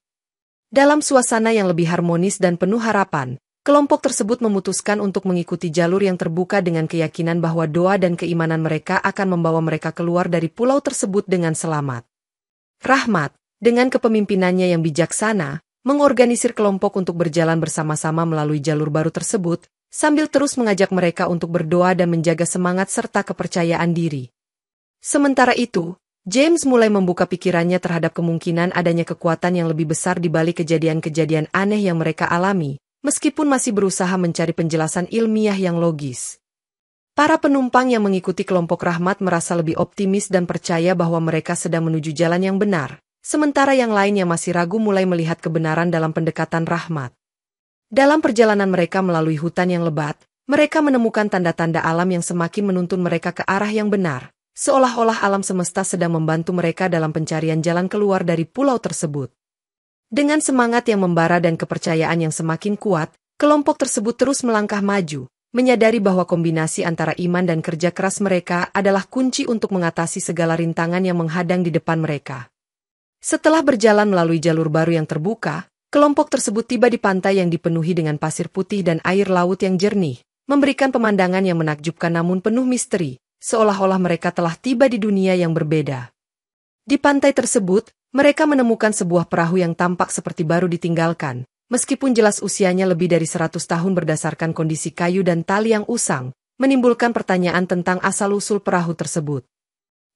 Speaker 1: Dalam suasana yang lebih harmonis dan penuh harapan, kelompok tersebut memutuskan untuk mengikuti jalur yang terbuka dengan keyakinan bahwa doa dan keimanan mereka akan membawa mereka keluar dari pulau tersebut dengan selamat. Rahmat, dengan kepemimpinannya yang bijaksana, mengorganisir kelompok untuk berjalan bersama-sama melalui jalur baru tersebut, sambil terus mengajak mereka untuk berdoa dan menjaga semangat serta kepercayaan diri. Sementara itu, James mulai membuka pikirannya terhadap kemungkinan adanya kekuatan yang lebih besar di balik kejadian-kejadian aneh yang mereka alami, meskipun masih berusaha mencari penjelasan ilmiah yang logis. Para penumpang yang mengikuti kelompok Rahmat merasa lebih optimis dan percaya bahwa mereka sedang menuju jalan yang benar, sementara yang lain yang masih ragu mulai melihat kebenaran dalam pendekatan Rahmat. Dalam perjalanan mereka melalui hutan yang lebat, mereka menemukan tanda-tanda alam yang semakin menuntun mereka ke arah yang benar, seolah-olah alam semesta sedang membantu mereka dalam pencarian jalan keluar dari pulau tersebut. Dengan semangat yang membara dan kepercayaan yang semakin kuat, kelompok tersebut terus melangkah maju, menyadari bahwa kombinasi antara iman dan kerja keras mereka adalah kunci untuk mengatasi segala rintangan yang menghadang di depan mereka. Setelah berjalan melalui jalur baru yang terbuka, kelompok tersebut tiba di pantai yang dipenuhi dengan pasir putih dan air laut yang jernih, memberikan pemandangan yang menakjubkan namun penuh misteri, seolah-olah mereka telah tiba di dunia yang berbeda. Di pantai tersebut, mereka menemukan sebuah perahu yang tampak seperti baru ditinggalkan, meskipun jelas usianya lebih dari 100 tahun berdasarkan kondisi kayu dan tali yang usang, menimbulkan pertanyaan tentang asal-usul perahu tersebut.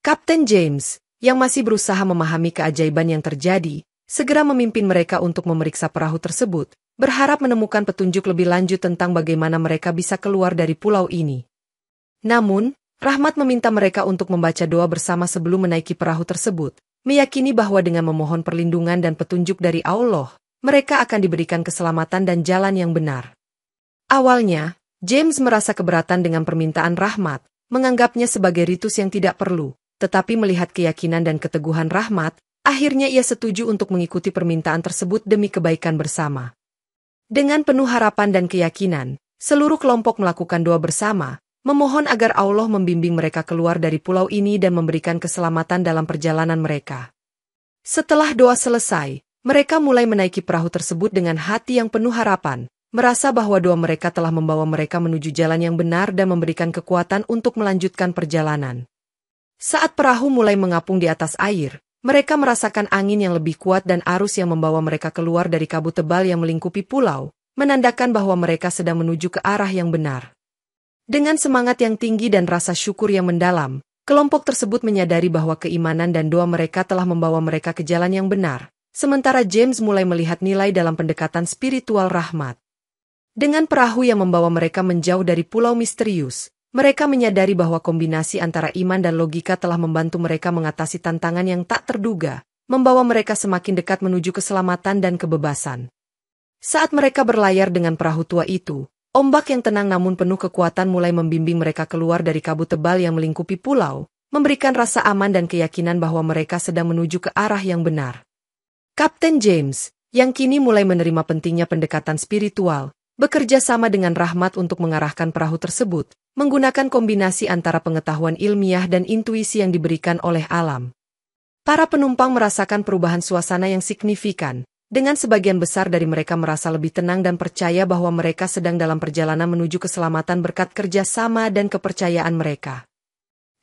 Speaker 1: Kapten James, yang masih berusaha memahami keajaiban yang terjadi, segera memimpin mereka untuk memeriksa perahu tersebut, berharap menemukan petunjuk lebih lanjut tentang bagaimana mereka bisa keluar dari pulau ini. Namun, Rahmat meminta mereka untuk membaca doa bersama sebelum menaiki perahu tersebut, meyakini bahwa dengan memohon perlindungan dan petunjuk dari Allah, mereka akan diberikan keselamatan dan jalan yang benar. Awalnya, James merasa keberatan dengan permintaan Rahmat, menganggapnya sebagai ritus yang tidak perlu. Tetapi melihat keyakinan dan keteguhan Rahmat, akhirnya ia setuju untuk mengikuti permintaan tersebut demi kebaikan bersama. Dengan penuh harapan dan keyakinan, seluruh kelompok melakukan doa bersama, memohon agar Allah membimbing mereka keluar dari pulau ini dan memberikan keselamatan dalam perjalanan mereka. Setelah doa selesai, mereka mulai menaiki perahu tersebut dengan hati yang penuh harapan, merasa bahwa doa mereka telah membawa mereka menuju jalan yang benar dan memberikan kekuatan untuk melanjutkan perjalanan. Saat perahu mulai mengapung di atas air, mereka merasakan angin yang lebih kuat dan arus yang membawa mereka keluar dari kabut tebal yang melingkupi pulau, menandakan bahwa mereka sedang menuju ke arah yang benar. Dengan semangat yang tinggi dan rasa syukur yang mendalam, kelompok tersebut menyadari bahwa keimanan dan doa mereka telah membawa mereka ke jalan yang benar, sementara James mulai melihat nilai dalam pendekatan spiritual Rahmat. Dengan perahu yang membawa mereka menjauh dari pulau misterius, mereka menyadari bahwa kombinasi antara iman dan logika telah membantu mereka mengatasi tantangan yang tak terduga, membawa mereka semakin dekat menuju keselamatan dan kebebasan. Saat mereka berlayar dengan perahu tua itu, ombak yang tenang namun penuh kekuatan mulai membimbing mereka keluar dari kabut tebal yang melingkupi pulau, memberikan rasa aman dan keyakinan bahwa mereka sedang menuju ke arah yang benar. Kapten James, yang kini mulai menerima pentingnya pendekatan spiritual, bekerja sama dengan Rahmat untuk mengarahkan perahu tersebut, menggunakan kombinasi antara pengetahuan ilmiah dan intuisi yang diberikan oleh alam. Para penumpang merasakan perubahan suasana yang signifikan, dengan sebagian besar dari mereka merasa lebih tenang dan percaya bahwa mereka sedang dalam perjalanan menuju keselamatan berkat kerja sama dan kepercayaan mereka.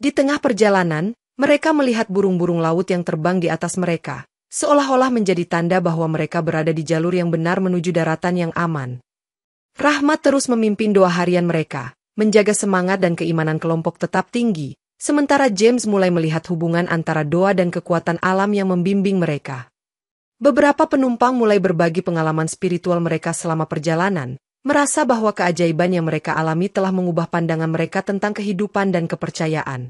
Speaker 1: Di tengah perjalanan, mereka melihat burung-burung laut yang terbang di atas mereka, seolah-olah menjadi tanda bahwa mereka berada di jalur yang benar menuju daratan yang aman. Rahmat terus memimpin doa harian mereka, menjaga semangat dan keimanan kelompok tetap tinggi, sementara James mulai melihat hubungan antara doa dan kekuatan alam yang membimbing mereka. Beberapa penumpang mulai berbagi pengalaman spiritual mereka selama perjalanan, merasa bahwa keajaiban yang mereka alami telah mengubah pandangan mereka tentang kehidupan dan kepercayaan.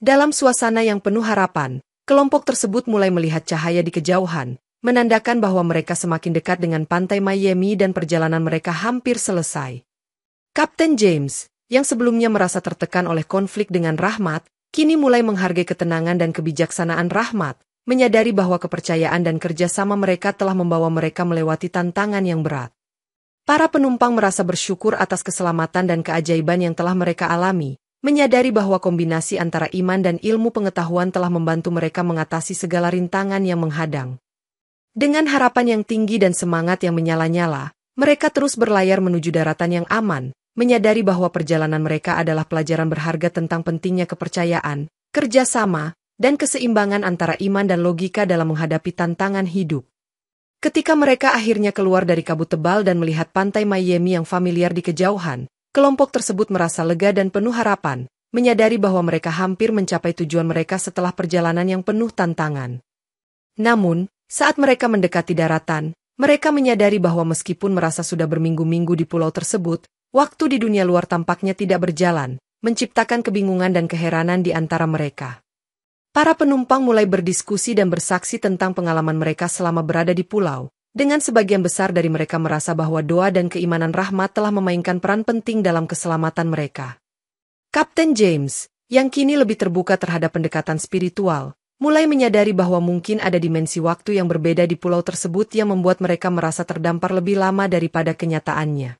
Speaker 1: Dalam suasana yang penuh harapan, kelompok tersebut mulai melihat cahaya di kejauhan, menandakan bahwa mereka semakin dekat dengan pantai Miami dan perjalanan mereka hampir selesai. Kapten James, yang sebelumnya merasa tertekan oleh konflik dengan Rahmat, kini mulai menghargai ketenangan dan kebijaksanaan Rahmat, menyadari bahwa kepercayaan dan kerjasama mereka telah membawa mereka melewati tantangan yang berat. Para penumpang merasa bersyukur atas keselamatan dan keajaiban yang telah mereka alami, menyadari bahwa kombinasi antara iman dan ilmu pengetahuan telah membantu mereka mengatasi segala rintangan yang menghadang. Dengan harapan yang tinggi dan semangat yang menyala-nyala, mereka terus berlayar menuju daratan yang aman, menyadari bahwa perjalanan mereka adalah pelajaran berharga tentang pentingnya kepercayaan, kerjasama, dan keseimbangan antara iman dan logika dalam menghadapi tantangan hidup. Ketika mereka akhirnya keluar dari kabut tebal dan melihat pantai Miami yang familiar di kejauhan, kelompok tersebut merasa lega dan penuh harapan, menyadari bahwa mereka hampir mencapai tujuan mereka setelah perjalanan yang penuh tantangan. Namun, saat mereka mendekati daratan, mereka menyadari bahwa meskipun merasa sudah berminggu-minggu di pulau tersebut, waktu di dunia luar tampaknya tidak berjalan, menciptakan kebingungan dan keheranan di antara mereka. Para penumpang mulai berdiskusi dan bersaksi tentang pengalaman mereka selama berada di pulau, dengan sebagian besar dari mereka merasa bahwa doa dan keimanan Rahmat telah memainkan peran penting dalam keselamatan mereka. Kapten James, yang kini lebih terbuka terhadap pendekatan spiritual, mulai menyadari bahwa mungkin ada dimensi waktu yang berbeda di pulau tersebut yang membuat mereka merasa terdampar lebih lama daripada kenyataannya.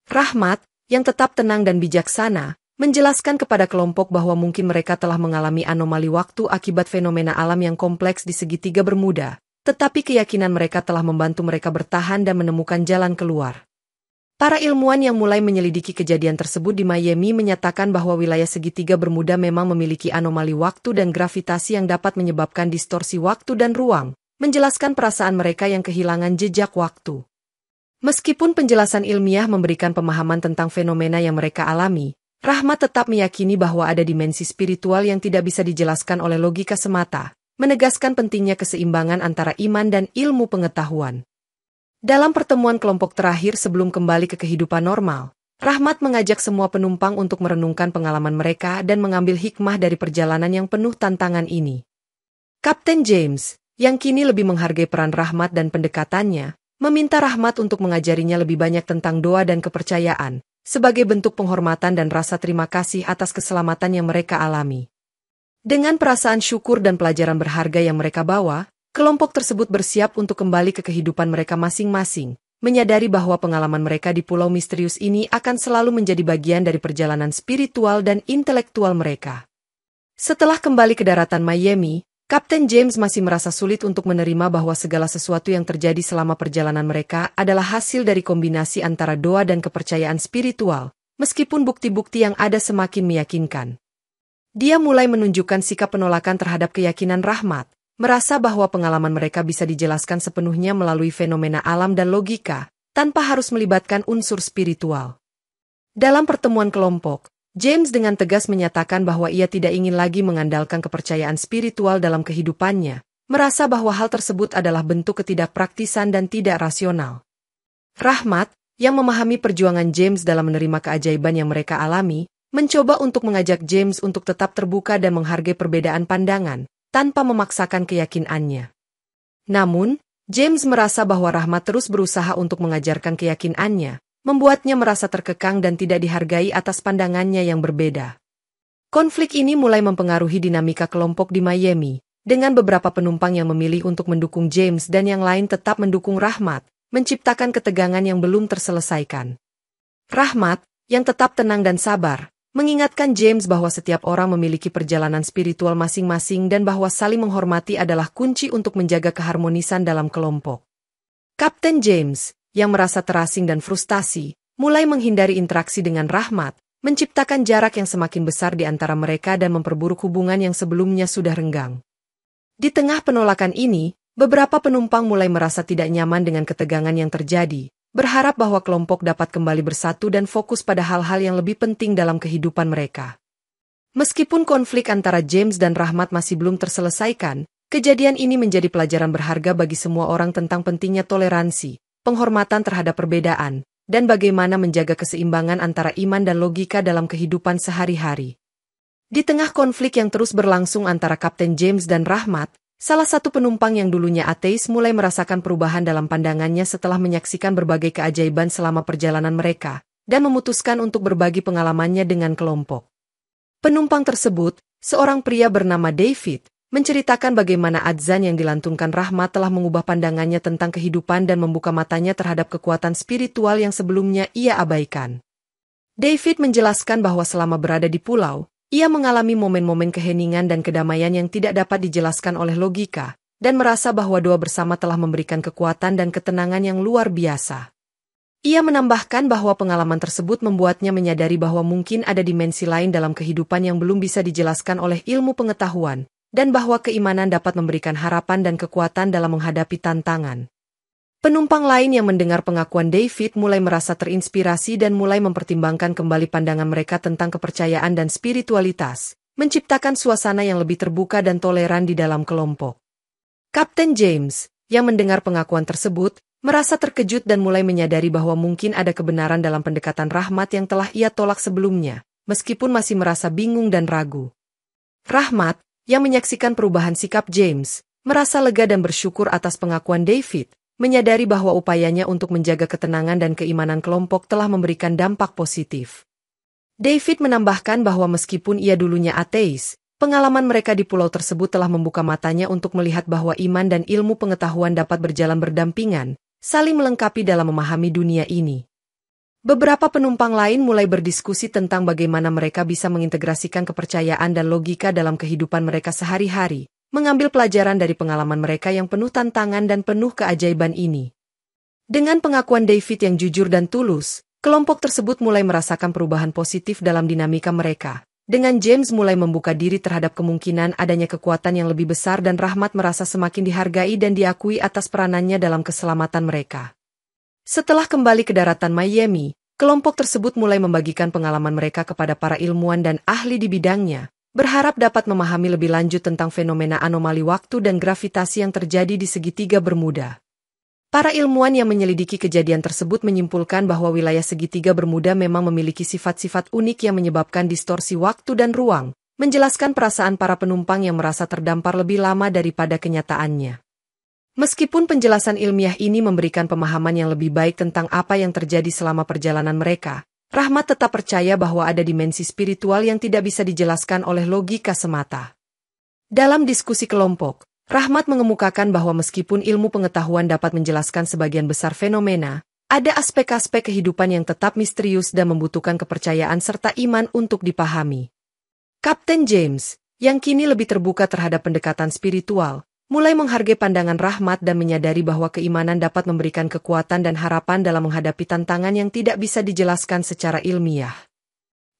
Speaker 1: Rahmat, yang tetap tenang dan bijaksana, menjelaskan kepada kelompok bahwa mungkin mereka telah mengalami anomali waktu akibat fenomena alam yang kompleks di segitiga Bermuda, tetapi keyakinan mereka telah membantu mereka bertahan dan menemukan jalan keluar. Para ilmuwan yang mulai menyelidiki kejadian tersebut di Miami menyatakan bahwa wilayah segitiga Bermuda memang memiliki anomali waktu dan gravitasi yang dapat menyebabkan distorsi waktu dan ruang, menjelaskan perasaan mereka yang kehilangan jejak waktu. Meskipun penjelasan ilmiah memberikan pemahaman tentang fenomena yang mereka alami, Rahmat tetap meyakini bahwa ada dimensi spiritual yang tidak bisa dijelaskan oleh logika semata, menegaskan pentingnya keseimbangan antara iman dan ilmu pengetahuan. Dalam pertemuan kelompok terakhir sebelum kembali ke kehidupan normal, Rahmat mengajak semua penumpang untuk merenungkan pengalaman mereka dan mengambil hikmah dari perjalanan yang penuh tantangan ini. Kapten James, yang kini lebih menghargai peran Rahmat dan pendekatannya, meminta Rahmat untuk mengajarinya lebih banyak tentang doa dan kepercayaan, sebagai bentuk penghormatan dan rasa terima kasih atas keselamatan yang mereka alami. Dengan perasaan syukur dan pelajaran berharga yang mereka bawa, kelompok tersebut bersiap untuk kembali ke kehidupan mereka masing-masing, menyadari bahwa pengalaman mereka di pulau misterius ini akan selalu menjadi bagian dari perjalanan spiritual dan intelektual mereka. Setelah kembali ke daratan Miami, Kapten James masih merasa sulit untuk menerima bahwa segala sesuatu yang terjadi selama perjalanan mereka adalah hasil dari kombinasi antara doa dan kepercayaan spiritual, meskipun bukti-bukti yang ada semakin meyakinkan. Dia mulai menunjukkan sikap penolakan terhadap keyakinan Rahmat, merasa bahwa pengalaman mereka bisa dijelaskan sepenuhnya melalui fenomena alam dan logika, tanpa harus melibatkan unsur spiritual. Dalam pertemuan kelompok, James dengan tegas menyatakan bahwa ia tidak ingin lagi mengandalkan kepercayaan spiritual dalam kehidupannya, merasa bahwa hal tersebut adalah bentuk ketidakpraktisan dan tidak rasional. Rahmat, yang memahami perjuangan James dalam menerima keajaiban yang mereka alami, mencoba untuk mengajak James untuk tetap terbuka dan menghargai perbedaan pandangan, tanpa memaksakan keyakinannya. Namun, James merasa bahwa Rahmat terus berusaha untuk mengajarkan keyakinannya, membuatnya merasa terkekang dan tidak dihargai atas pandangannya yang berbeda. Konflik ini mulai mempengaruhi dinamika kelompok di Miami, dengan beberapa penumpang yang memilih untuk mendukung James dan yang lain tetap mendukung Rahmat, menciptakan ketegangan yang belum terselesaikan. Rahmat, yang tetap tenang dan sabar, mengingatkan James bahwa setiap orang memiliki perjalanan spiritual masing-masing dan bahwa saling menghormati adalah kunci untuk menjaga keharmonisan dalam kelompok. Kapten James, yang merasa terasing dan frustasi, mulai menghindari interaksi dengan Rahmat, menciptakan jarak yang semakin besar di antara mereka dan memperburuk hubungan yang sebelumnya sudah renggang. Di tengah penolakan ini, beberapa penumpang mulai merasa tidak nyaman dengan ketegangan yang terjadi, berharap bahwa kelompok dapat kembali bersatu dan fokus pada hal-hal yang lebih penting dalam kehidupan mereka. Meskipun konflik antara James dan Rahmat masih belum terselesaikan, kejadian ini menjadi pelajaran berharga bagi semua orang tentang pentingnya toleransi, penghormatan terhadap perbedaan, dan bagaimana menjaga keseimbangan antara iman dan logika dalam kehidupan sehari-hari. Di tengah konflik yang terus berlangsung antara Kapten James dan Rahmat, salah satu penumpang yang dulunya ateis mulai merasakan perubahan dalam pandangannya setelah menyaksikan berbagai keajaiban selama perjalanan mereka, dan memutuskan untuk berbagi pengalamannya dengan kelompok. Penumpang tersebut, seorang pria bernama David, menceritakan bagaimana adzan yang dilantunkan Rahmat telah mengubah pandangannya tentang kehidupan dan membuka matanya terhadap kekuatan spiritual yang sebelumnya ia abaikan. David menjelaskan bahwa selama berada di pulau, ia mengalami momen-momen keheningan dan kedamaian yang tidak dapat dijelaskan oleh logika, dan merasa bahwa doa bersama telah memberikan kekuatan dan ketenangan yang luar biasa. Ia menambahkan bahwa pengalaman tersebut membuatnya menyadari bahwa mungkin ada dimensi lain dalam kehidupan yang belum bisa dijelaskan oleh ilmu pengetahuan, dan bahwa keimanan dapat memberikan harapan dan kekuatan dalam menghadapi tantangan. Penumpang lain yang mendengar pengakuan David mulai merasa terinspirasi dan mulai mempertimbangkan kembali pandangan mereka tentang kepercayaan dan spiritualitas, menciptakan suasana yang lebih terbuka dan toleran di dalam kelompok. Kapten James, yang mendengar pengakuan tersebut, merasa terkejut dan mulai menyadari bahwa mungkin ada kebenaran dalam pendekatan Rahmat yang telah ia tolak sebelumnya, meskipun masih merasa bingung dan ragu. Rahmat, yang menyaksikan perubahan sikap James, merasa lega dan bersyukur atas pengakuan David, menyadari bahwa upayanya untuk menjaga ketenangan dan keimanan kelompok telah memberikan dampak positif. David menambahkan bahwa meskipun ia dulunya ateis, pengalaman mereka di pulau tersebut telah membuka matanya untuk melihat bahwa iman dan ilmu pengetahuan dapat berjalan berdampingan, saling melengkapi dalam memahami dunia ini. Beberapa penumpang lain mulai berdiskusi tentang bagaimana mereka bisa mengintegrasikan kepercayaan dan logika dalam kehidupan mereka sehari-hari, mengambil pelajaran dari pengalaman mereka yang penuh tantangan dan penuh keajaiban ini. Dengan pengakuan David yang jujur dan tulus, kelompok tersebut mulai merasakan perubahan positif dalam dinamika mereka. Dengan James mulai membuka diri terhadap kemungkinan adanya kekuatan yang lebih besar dan Rahmat merasa semakin dihargai dan diakui atas peranannya dalam keselamatan mereka. Setelah kembali ke daratan Miami, kelompok tersebut mulai membagikan pengalaman mereka kepada para ilmuwan dan ahli di bidangnya, berharap dapat memahami lebih lanjut tentang fenomena anomali waktu dan gravitasi yang terjadi di segitiga Bermuda. Para ilmuwan yang menyelidiki kejadian tersebut menyimpulkan bahwa wilayah segitiga Bermuda memang memiliki sifat-sifat unik yang menyebabkan distorsi waktu dan ruang, menjelaskan perasaan para penumpang yang merasa terdampar lebih lama daripada kenyataannya. Meskipun penjelasan ilmiah ini memberikan pemahaman yang lebih baik tentang apa yang terjadi selama perjalanan mereka, Rahmat tetap percaya bahwa ada dimensi spiritual yang tidak bisa dijelaskan oleh logika semata. Dalam diskusi kelompok, Rahmat mengemukakan bahwa meskipun ilmu pengetahuan dapat menjelaskan sebagian besar fenomena, ada aspek-aspek kehidupan yang tetap misterius dan membutuhkan kepercayaan serta iman untuk dipahami. Kapten James, yang kini lebih terbuka terhadap pendekatan spiritual, mulai menghargai pandangan Rahmat dan menyadari bahwa keimanan dapat memberikan kekuatan dan harapan dalam menghadapi tantangan yang tidak bisa dijelaskan secara ilmiah.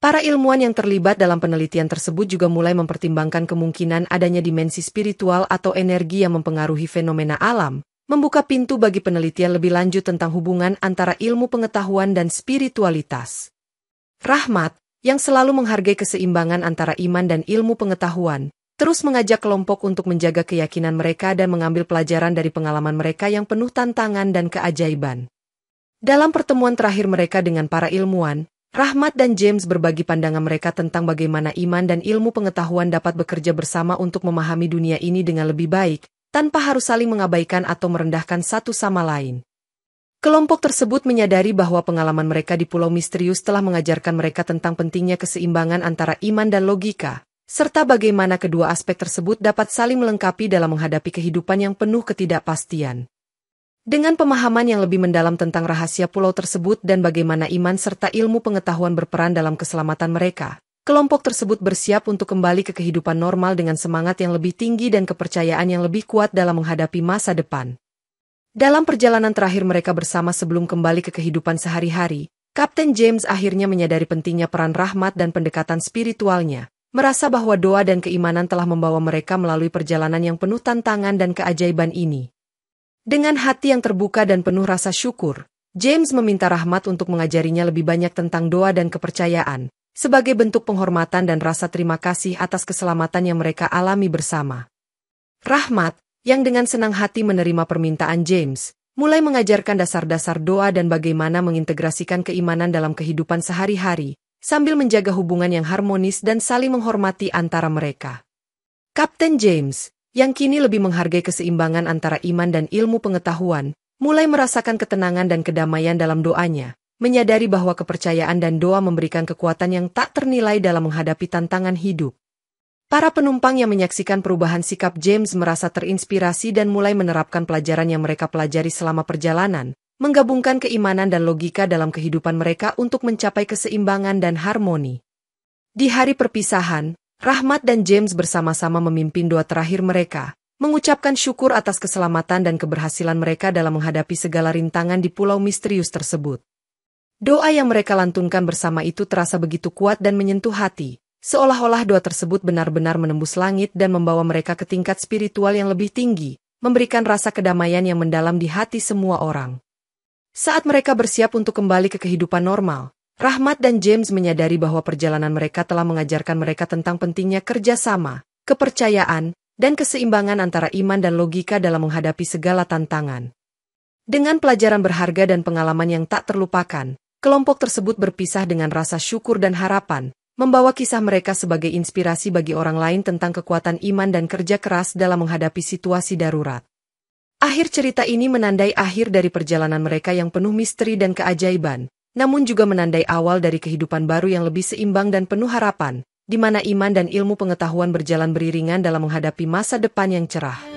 Speaker 1: Para ilmuwan yang terlibat dalam penelitian tersebut juga mulai mempertimbangkan kemungkinan adanya dimensi spiritual atau energi yang mempengaruhi fenomena alam, membuka pintu bagi penelitian lebih lanjut tentang hubungan antara ilmu pengetahuan dan spiritualitas. Rahmat, yang selalu menghargai keseimbangan antara iman dan ilmu pengetahuan, terus mengajak kelompok untuk menjaga keyakinan mereka dan mengambil pelajaran dari pengalaman mereka yang penuh tantangan dan keajaiban. Dalam pertemuan terakhir mereka dengan para ilmuwan, Rahmat dan James berbagi pandangan mereka tentang bagaimana iman dan ilmu pengetahuan dapat bekerja bersama untuk memahami dunia ini dengan lebih baik, tanpa harus saling mengabaikan atau merendahkan satu sama lain. Kelompok tersebut menyadari bahwa pengalaman mereka di Pulau Misterius telah mengajarkan mereka tentang pentingnya keseimbangan antara iman dan logika, serta bagaimana kedua aspek tersebut dapat saling melengkapi dalam menghadapi kehidupan yang penuh ketidakpastian. Dengan pemahaman yang lebih mendalam tentang rahasia pulau tersebut dan bagaimana iman serta ilmu pengetahuan berperan dalam keselamatan mereka, kelompok tersebut bersiap untuk kembali ke kehidupan normal dengan semangat yang lebih tinggi dan kepercayaan yang lebih kuat dalam menghadapi masa depan. Dalam perjalanan terakhir mereka bersama sebelum kembali ke kehidupan sehari-hari, Kapten James akhirnya menyadari pentingnya peran Rahmat dan pendekatan spiritualnya, merasa bahwa doa dan keimanan telah membawa mereka melalui perjalanan yang penuh tantangan dan keajaiban ini. Dengan hati yang terbuka dan penuh rasa syukur, James meminta Rahmat untuk mengajarinya lebih banyak tentang doa dan kepercayaan, sebagai bentuk penghormatan dan rasa terima kasih atas keselamatan yang mereka alami bersama. Rahmat, yang dengan senang hati menerima permintaan James, mulai mengajarkan dasar-dasar doa dan bagaimana mengintegrasikan keimanan dalam kehidupan sehari-hari, sambil menjaga hubungan yang harmonis dan saling menghormati antara mereka. Kapten James, yang kini lebih menghargai keseimbangan antara iman dan ilmu pengetahuan, mulai merasakan ketenangan dan kedamaian dalam doanya, menyadari bahwa kepercayaan dan doa memberikan kekuatan yang tak ternilai dalam menghadapi tantangan hidup. Para penumpang yang menyaksikan perubahan sikap James merasa terinspirasi dan mulai menerapkan pelajaran yang mereka pelajari selama perjalanan, menggabungkan keimanan dan logika dalam kehidupan mereka untuk mencapai keseimbangan dan harmoni. Di hari perpisahan, Rahmat dan James bersama-sama memimpin doa terakhir mereka, mengucapkan syukur atas keselamatan dan keberhasilan mereka dalam menghadapi segala rintangan di pulau misterius tersebut. Doa yang mereka lantunkan bersama itu terasa begitu kuat dan menyentuh hati, seolah-olah doa tersebut benar-benar menembus langit dan membawa mereka ke tingkat spiritual yang lebih tinggi, memberikan rasa kedamaian yang mendalam di hati semua orang. Saat mereka bersiap untuk kembali ke kehidupan normal, Rahmat dan James menyadari bahwa perjalanan mereka telah mengajarkan mereka tentang pentingnya kerjasama, kepercayaan, dan keseimbangan antara iman dan logika dalam menghadapi segala tantangan. Dengan pelajaran berharga dan pengalaman yang tak terlupakan, kelompok tersebut berpisah dengan rasa syukur dan harapan, membawa kisah mereka sebagai inspirasi bagi orang lain tentang kekuatan iman dan kerja keras dalam menghadapi situasi darurat. Akhir cerita ini menandai akhir dari perjalanan mereka yang penuh misteri dan keajaiban, namun juga menandai awal dari kehidupan baru yang lebih seimbang dan penuh harapan, di mana iman dan ilmu pengetahuan berjalan beriringan dalam menghadapi masa depan yang cerah.